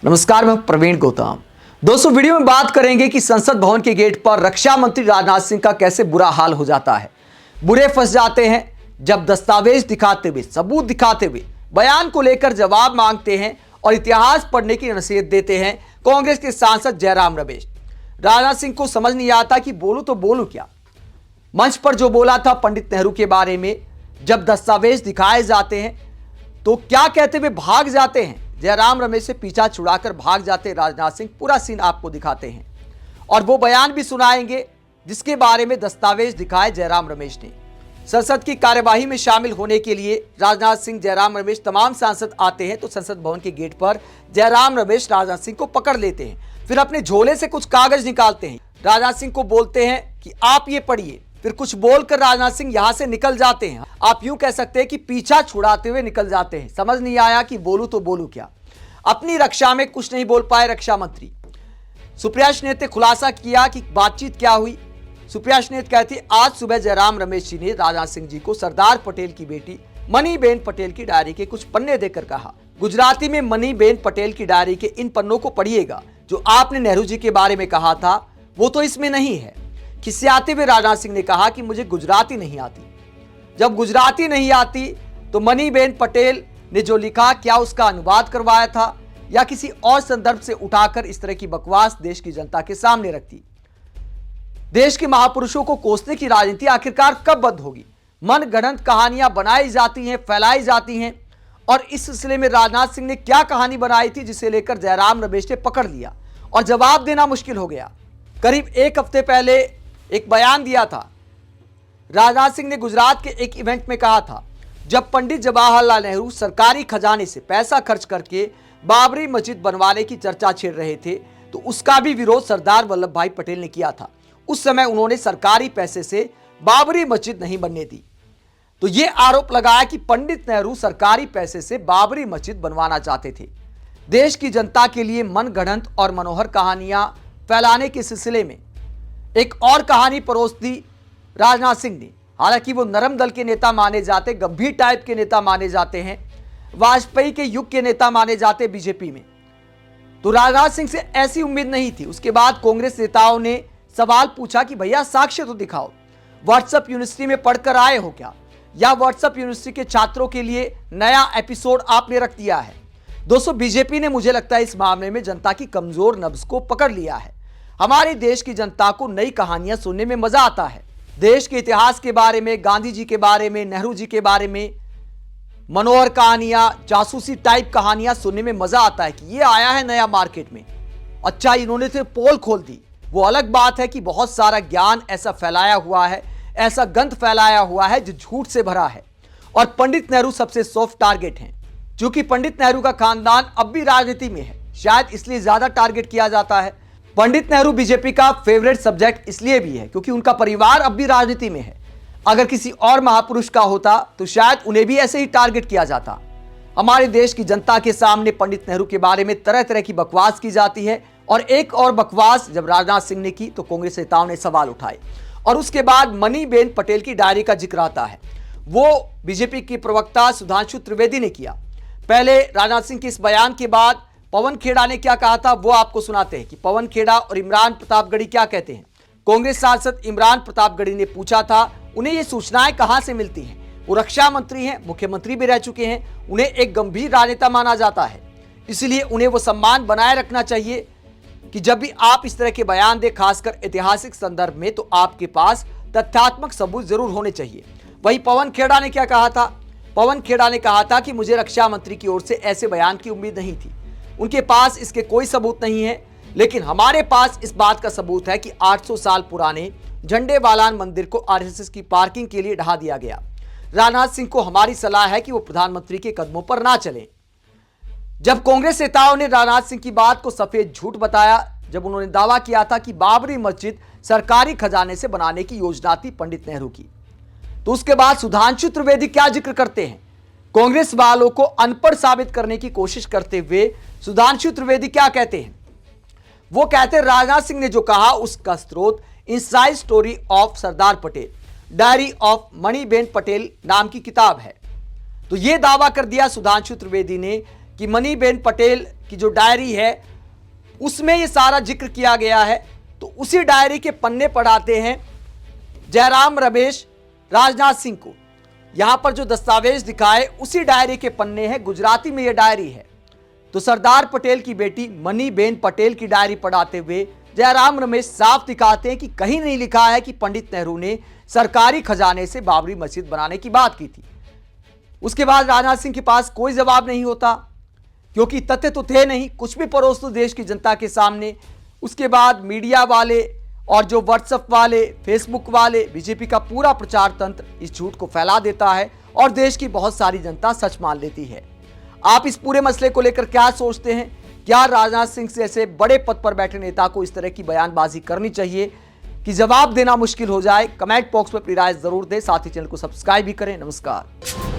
नमस्कार, मैं प्रवीण गौतम। दोस्तों, वीडियो में बात करेंगे कि संसद भवन के गेट पर रक्षा मंत्री राजनाथ सिंह का कैसे बुरा हाल हो जाता है। बुरे फंस जाते हैं जब दस्तावेज दिखाते हुए, सबूत दिखाते हुए बयान को लेकर जवाब मांगते हैं और इतिहास पढ़ने की नसीहत देते हैं कांग्रेस के सांसद जयराम रमेश। राजनाथ सिंह को समझ नहीं आता कि बोलूं तो बोलूं क्या। मंच पर जो बोला था पंडित नेहरू के बारे में, जब दस्तावेज दिखाए जाते हैं तो क्या कहते हुए भाग जाते हैं। जयराम रमेश से पीछा छुड़ाकर भाग जाते राजनाथ सिंह। पूरा सीन आपको दिखाते हैं और वो बयान भी सुनाएंगे जिसके बारे में दस्तावेज दिखाए जयराम रमेश ने। संसद की कार्यवाही में शामिल होने के लिए राजनाथ सिंह, जयराम रमेश, तमाम सांसद आते हैं तो संसद भवन के गेट पर जयराम रमेश राजनाथ सिंह को पकड़ लेते हैं। फिर अपने झोले से कुछ कागज निकालते हैं, राजनाथ सिंह को बोलते हैं कि आप ये पढ़िए। फिर कुछ बोलकर राजनाथ सिंह यहां से निकल जाते हैं। आप यूं कह सकते हैं कि पीछा छुड़ाते हुए निकल जाते हैं। समझ नहीं आया कि बोलूं तो बोलूं क्या। अपनी रक्षा में कुछ नहीं बोल पाए रक्षा मंत्री। सुप्रिया सुले ने खुलासा किया कि बातचीत क्या हुई। सुप्रिया सुले कहती, आज सुबह जयराम रमेश जी ने राजनाथ सिंह जी को सरदार पटेल की बेटी मनीबेन पटेल की डायरी के कुछ पन्ने देकर कहा, गुजराती में मनीबेन पटेल की डायरी के इन पन्नों को पढ़िएगा। जो आपने नेहरू जी के बारे में कहा था वो तो इसमें नहीं है। खिसियाते हुए राजनाथ सिंह ने कहा कि मुझे गुजराती नहीं आती। जब गुजराती नहीं आती तो मनीबेन पटेल ने जो लिखा, क्या उसका अनुवाद करवाया था या किसी और संदर्भ से उठाकर इस तरह की बकवास देश की जनता के सामने रखती। देश के महापुरुषों को कोसने की राजनीति आखिरकार कब बंद होगी। मनगढ़ंत कहानियां बनाई जाती हैं, फैलाई जाती हैं और इस सिलसिले में राजनाथ सिंह ने क्या कहानी बनाई थी जिसे लेकर जयराम रमेश ने पकड़ लिया और जवाब देना मुश्किल हो गया। करीब एक हफ्ते पहले एक बयान दिया था। राजनाथ सिंह ने गुजरात के एक इवेंट में कहा था, जब पंडित जवाहरलाल नेहरू सरकारी खजाने से पैसा खर्च करके बाबरी मस्जिद बनवाने की चर्चा छेड़ रहे थे तो उसका भी विरोध सरदार वल्लभ भाई पटेल ने किया था। उस समय उन्होंने सरकारी पैसे से बाबरी मस्जिद नहीं बनने दी। तो यह आरोप लगाया कि पंडित नेहरू सरकारी पैसे से बाबरी मस्जिद बनवाना चाहते थे। देश की जनता के लिए मनगढ़ंत और मनोहर कहानियां फैलाने के सिलसिले में एक और कहानी परोस दी राजनाथ सिंह ने। हालांकि वो नरम दल के नेता माने जाते, गंभीर टाइप के नेता माने जाते हैं, वाजपेयी के युग के नेता माने जाते बीजेपी में। तो राजनाथ सिंह से ऐसी उम्मीद नहीं थी। उसके बाद कांग्रेस नेताओं ने सवाल पूछा कि भैया साक्ष्य तो दिखाओ, व्हाट्सएप यूनिवर्सिटी में पढ़कर आए हो क्या, या व्हाट्सएप यूनिवर्सिटी के छात्रों के लिए नया एपिसोड आपने रख दिया है। दोस्तों, बीजेपी ने, मुझे लगता है, इस मामले में जनता की कमजोर नब्ज को पकड़ लिया है। हमारे देश की जनता को नई कहानियां सुनने में मजा आता है। देश के इतिहास के बारे में, गांधी जी के बारे में, नेहरू जी के बारे में मनोहर कहानियां, जासूसी टाइप कहानियां सुनने में मजा आता है कि ये आया है नया मार्केट में। अच्छा, इन्होंने तो पोल खोल दी। वो अलग बात है कि बहुत सारा ज्ञान ऐसा फैलाया हुआ है, ऐसा गंध फैलाया हुआ है जो झूठ से भरा है। और पंडित नेहरू सबसे सॉफ्ट टारगेट हैं। क्योंकि पंडित नेहरू का खानदान अब भी राजनीति में है, शायद इसलिए ज्यादा टारगेट किया जाता है। पंडित नेहरू बीजेपी का फेवरेट सब्जेक्ट इसलिए भी है क्योंकि उनका परिवार अब भी राजनीति में है। अगर किसी और महापुरुष का होता तो शायद उन्हें भी ऐसे ही टारगेट किया जाता। हमारे देश की जनता के सामने पंडित नेहरू के बारे में तरह तरह की बकवास की जाती है और एक और बकवास जब राजनाथ सिंह ने की तो कांग्रेस नेताओं ने सवाल उठाए और उसके बाद मनीबेन पटेल की डायरी का जिक्र आता है। वो बीजेपी की प्रवक्ता सुधांशु त्रिवेदी ने किया। पहले राजनाथ सिंह के इस बयान के बाद पवन खेड़ा ने क्या कहा था वो आपको सुनाते हैं कि पवन खेड़ा और इमरान प्रतापगढ़ी क्या कहते हैं। कांग्रेस सांसद इमरान प्रतापगढ़ी ने पूछा था उन्हें ये सूचनाएं कहां से मिलती हैं। वो रक्षा मंत्री हैं, मुख्यमंत्री भी रह चुके हैं, उन्हें एक गंभीर राजनेता माना जाता है, इसलिए उन्हें वो सम्मान बनाए रखना चाहिए कि जब भी आप इस तरह के बयान दें, खासकर ऐतिहासिक संदर्भ में, तो आपके पास तथ्यात्मक सबूत जरूर होने चाहिए। वही पवन खेड़ा ने क्या कहा था। पवन खेड़ा ने कहा था कि मुझे रक्षा मंत्री की ओर से ऐसे बयान की उम्मीद नहीं थी। उनके पास इसके कोई सबूत नहीं है, लेकिन हमारे पास इस बात का सबूत है कि 800 साल पुराने झंडेवालान मंदिर को आरएसएस की पार्किंग के लिए ढहा दिया गया। राजनाथ सिंह को हमारी सलाह है कि वो प्रधानमंत्री के कदमों पर ना चलें। जब कांग्रेस नेताओं ने राजनाथ सिंह की बात को सफेद झूठ बताया, जब उन्होंने दावा किया था कि बाबरी मस्जिद सरकारी खजाने से बनाने की योजना थी पंडित नेहरू की, तो उसके बाद सुधांशु त्रिवेदी क्या जिक्र करते हैं। कांग्रेस वालों को अनपढ़ साबित करने की कोशिश करते हुए सुधांशु त्रिवेदी क्या कहते हैं। वो कहते हैं राजनाथ सिंह ने जो कहा उसका स्रोत inside story of Sardar Patel, diary of Maniben Patel नाम की किताब है। तो यह दावा कर दिया सुधांशु त्रिवेदी ने कि कि मनीबेन पटेल की जो डायरी है उसमें ये सारा जिक्र किया गया है। तो उसी डायरी के पन्ने पढ़ाते हैं जयराम रमेश राजनाथ सिंह को। यहां पर जो दस्तावेज दिखाए उसी डायरी के पन्ने हैं, गुजराती में यह डायरी है। तो सरदार पटेल की बेटी मनीबेन पटेल की डायरी पढ़ाते हुए जयराम रमेश साफ दिखाते हैं कि कहीं नहीं लिखा है कि पंडित नेहरू ने सरकारी खजाने से बाबरी मस्जिद बनाने की बात की थी। उसके बाद राजनाथ सिंह के पास कोई जवाब नहीं होता, क्योंकि तथ्य तो थे नहीं, कुछ भी परोस दो देश की जनता के सामने। उसके बाद मीडिया वाले और जो व्हाट्सएप वाले, फेसबुक वाले, बीजेपी का पूरा प्रचार तंत्र इस झूठ को फैला देता है और देश की बहुत सारी जनता सच मान लेती है। आप इस पूरे मसले को लेकर क्या सोचते हैं? क्या राजनाथ सिंह जैसे बड़े पद पर बैठे नेता को इस तरह की बयानबाजी करनी चाहिए कि जवाब देना मुश्किल हो जाए? कमेंट बॉक्स में अपनी राय जरूर दें, साथ ही चैनल को सब्सक्राइब भी करें। नमस्कार।